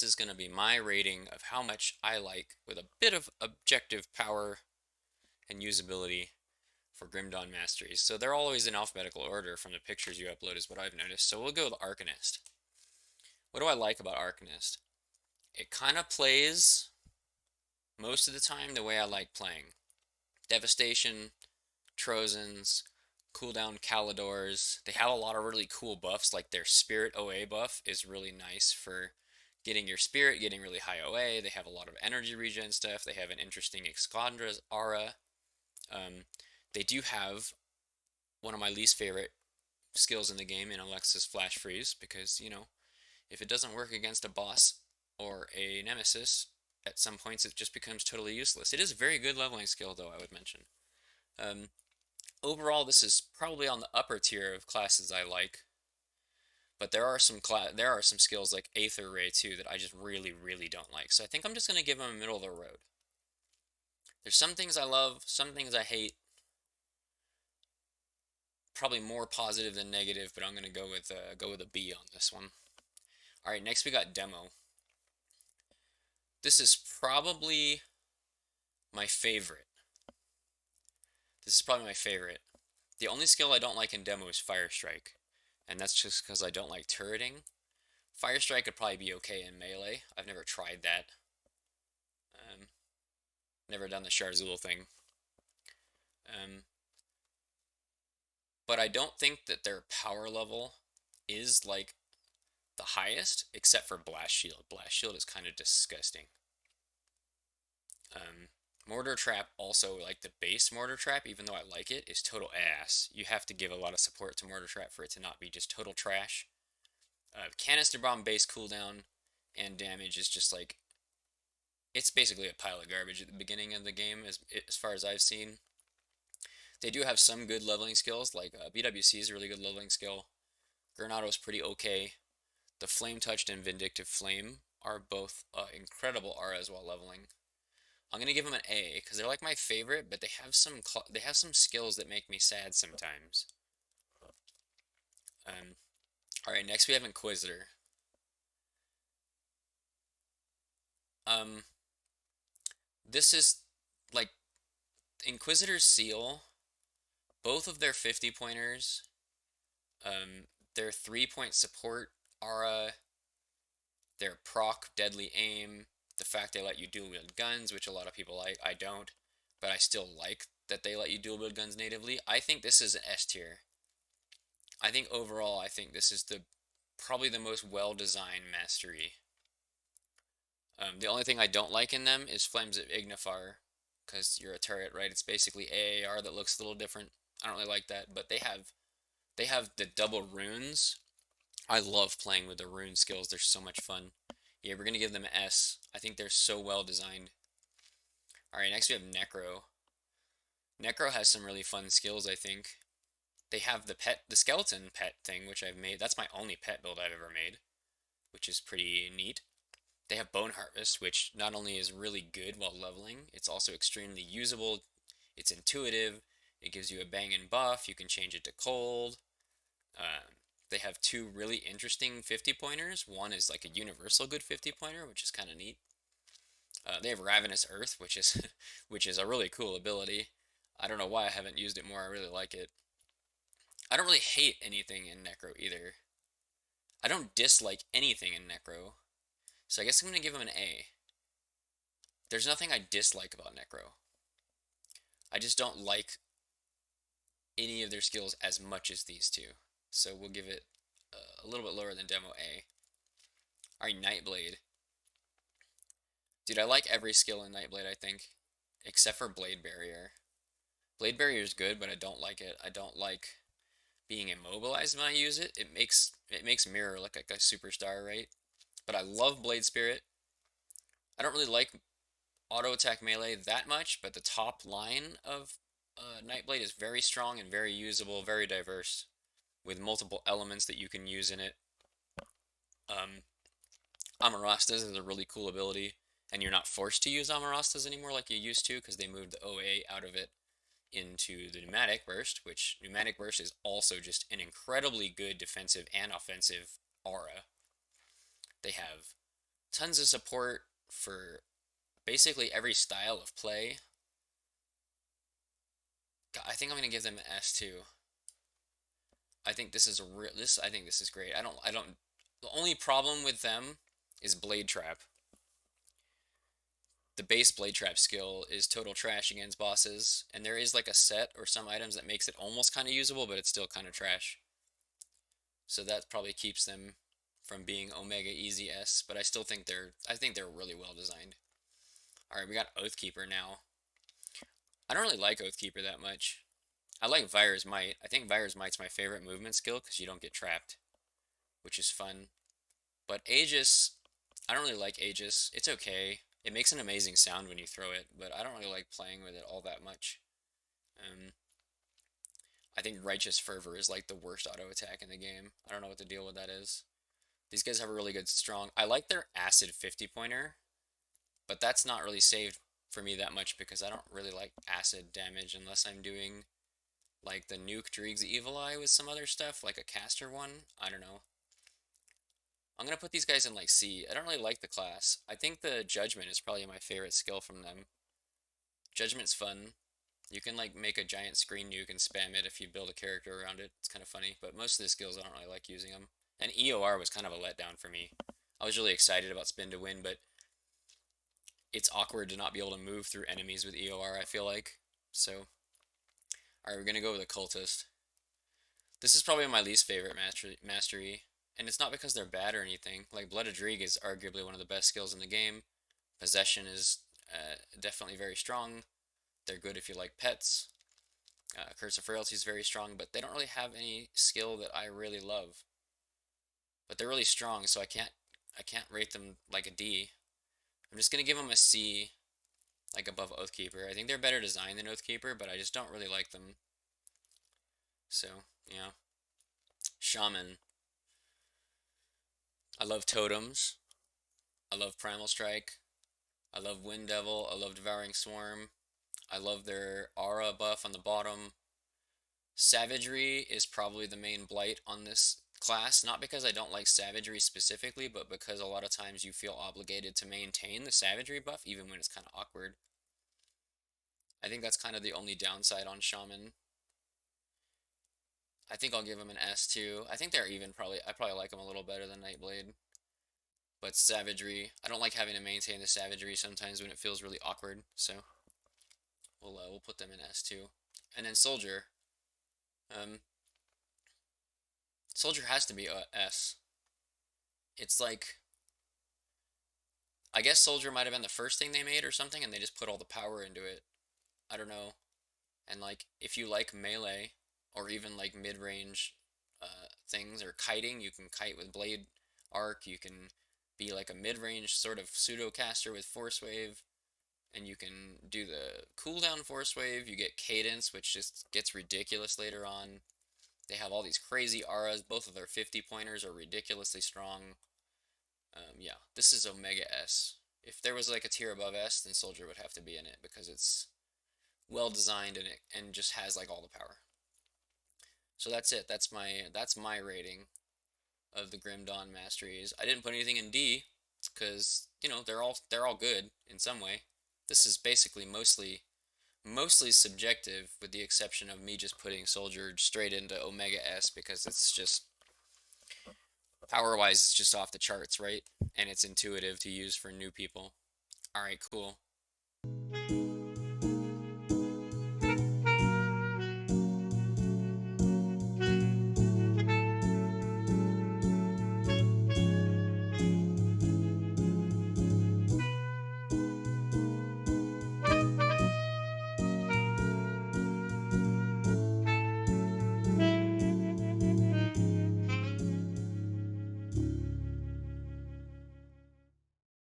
is going to be my rating of how much I like, with a bit of objective power and usability, for Grim Dawn Masteries. So they're always in alphabetical order from the pictures you upload is what I've noticed. So we'll go with Arcanist. What do I like about Arcanist? It kind of plays most of the time the way I like playing. Devastation, Trojans, cooldown Calidors. They have a lot of really cool buffs, like their Spirit OA buff is really nice for getting your Spirit, getting really high OA. They have a lot of energy regen stuff. They have an interesting Excalibur aura. Um, they do have one of my least favorite skills in the game in Alexa's Flash Freeze, because, if it doesn't work against a boss or a nemesis, at some points it just becomes totally useless. It is a very good leveling skill, though, I would mention. Um, Overall, this is probably on the upper tier of classes I like, but there are some skills like Aether Ray too that I just really, really don't like. So I think I'm just gonna give them a middle of the road. There's some things I love, some things I hate. Probably more positive than negative, but I'm gonna go with a B on this one. All right, next we got Demo. This is probably my favorite. This is probably my favorite. The only skill I don't like in Demo is Fire Strike, and that's just because I don't like turreting. Fire Strike could probably be okay in melee. I've never tried that. Um, Never done the Sharzul thing. Um, but I don't think that their power level is like the highest, except for Blast Shield. Blast Shield is kind of disgusting. Um, Mortar Trap also, like the base Mortar Trap, even though I like it, is total ass. You have to give a lot of support to Mortar Trap for it to not be just total trash. Canister Bomb base cooldown and damage is just like, it's basically a pile of garbage at the beginning of the game, as far as I've seen. They do have some good leveling skills, like BWC is a really good leveling skill. Granado's pretty okay. The Flame Touched and Vindictive Flame are both incredible auras while leveling. I'm gonna give them an A because they're like my favorite, but they have some skills that make me sad sometimes. All right, next we have Inquisitor. Um, this is like Inquisitor's Seal. Both of their 50 pointers, their 3-point support aura, their proc deadly aim, the fact they let you dual wield guns, which a lot of people like. I don't, but I still like that they let you dual wield guns natively. I think this is an S tier. I think overall, I think this is probably the most well-designed mastery. The only thing I don't like in them is Flames of Ignifar, because you're a turret, right? It's basically AAR that looks a little different. I don't really like that, but they have the double runes. I love playing with the rune skills. They're so much fun. Yeah, we're gonna give them an S. I think they're so well designed. All right, next we have Necro. Necro has some really fun skills, I think. They have the skeleton pet thing, which I've made. That's my only pet build I've ever made, which is pretty neat. They have Bone Harvest, which not only is really good while leveling, it's also extremely usable. It's intuitive. It gives you a banging buff. You can change it to cold. They have two really interesting 50 pointers. One is like a universal good 50 pointer, which is kind of neat. They have Ravenous Earth, which is which is a really cool ability. I don't know why I haven't used it more. I really like it. I don't really hate anything in Necro either. I don't dislike anything in Necro, so I guess I'm gonna give him an A. There's nothing I dislike about Necro. I just don't like any of their skills as much as these two. So we'll give it a little bit lower than Demo A. Alright, Nightblade. Dude, I like every skill in Nightblade, I think, except for Blade Barrier. Blade Barrier is good, but I don't like it. I don't like being immobilized when I use it. It makes Mirror look like a superstar, right? But I love Blade Spirit. I don't really like auto attack melee that much, but the top line of Nightblade is very strong and very usable, very diverse, with multiple elements that you can use in it. Um, Amarastas is a really cool ability, and you're not forced to use Amarastas anymore like you used to, because they moved the OA out of it into the Pneumatic Burst, which Pneumatic Burst is also just an incredibly good defensive and offensive aura. They have tons of support for basically every style of play. I think I'm gonna give them an S too. I think this is a real this I think this is great. I don't the only problem with them is Blade Trap. The base Blade Trap skill is total trash against bosses, and there is like a set or some items that makes it almost kind of usable, but it's still kind of trash. So that probably keeps them from being Omega Easy S, but I think they're really well designed. All right, we got Oathkeeper now. I don't really like Oathkeeper that much. I like Vire's Might. I think Vire's Might's my favorite movement skill because you don't get trapped, which is fun. But Aegis, I don't really like Aegis. It's okay. It makes an amazing sound when you throw it, but I don't really like playing with it all that much. Um, I think Righteous Fervor is like the worst auto attack in the game. I don't know what the deal with that is. These guys have a really good strong. I like their Acid 50 pointer, but that's not really saved for me that much because I don't really like acid damage unless I'm doing like the nuke Dreeg's Evil Eye with some other stuff, like a caster one. I don't know. I'm gonna put these guys in like C. I don't really like the class. I think the Judgment is probably my favorite skill from them. Judgment's fun. You can like make a giant screen nuke and spam it if you build a character around it. It's kind of funny, but most of the skills I don't really like using them. And EOR was kind of a letdown for me. I was really excited about Spin to Win, but it's awkward to not be able to move through enemies with EOR, I feel like. So, alright, we're gonna go with a Cultist. This is probably my least favorite mastery, and it's not because they're bad or anything. Like, Blood of Dreeg is arguably one of the best skills in the game. Possession is definitely very strong. They're good if you like pets. Curse of Frailty is very strong, but they don't really have any skill that I really love. But they're really strong, so I can't rate them like a D. I'm just gonna give them a C, like above Oathkeeper. I think they're better designed than Oathkeeper, but I just don't really like them. So, yeah. Shaman. I love Totems. I love Primal Strike. I love Wind Devil. I love Devouring Swarm. I love their aura buff on the bottom. Savagery is probably the main blight on this class, not because I don't like Savagery specifically, but because a lot of times you feel obligated to maintain the Savagery buff even when it's kind of awkward. I think that's kind of the only downside on Shaman. I think I'll give him an S too. I think they're even probably. I probably like them a little better than Nightblade. But Savagery, I don't like having to maintain the Savagery sometimes when it feels really awkward. So we'll put them in S too. And then Soldier. Um, Soldier has to be S. It's like I guess Soldier might have been the first thing they made or something, and they just put all the power into it. I don't know. And like if you like melee or even like mid-range things or kiting, you can kite with Blade Arc. You can be like a mid-range sort of pseudo caster with Force Wave, and you can do the cooldown Force Wave. You get Cadence, which just gets ridiculous later on. They have all these crazy auras. Both of their 50 pointers are ridiculously strong. Yeah, this is Omega S. If there was like a tier above S, then Soldier would have to be in it because it's well designed and just has like all the power. So that's it. That's my rating of the Grim Dawn Masteries. I didn't put anything in D because they're all good in some way. This is basically mostly subjective, with the exception of me just putting Soldier straight into Omega S because it's just power wise, it's just off the charts, right? And it's intuitive to use for new people. All right, cool.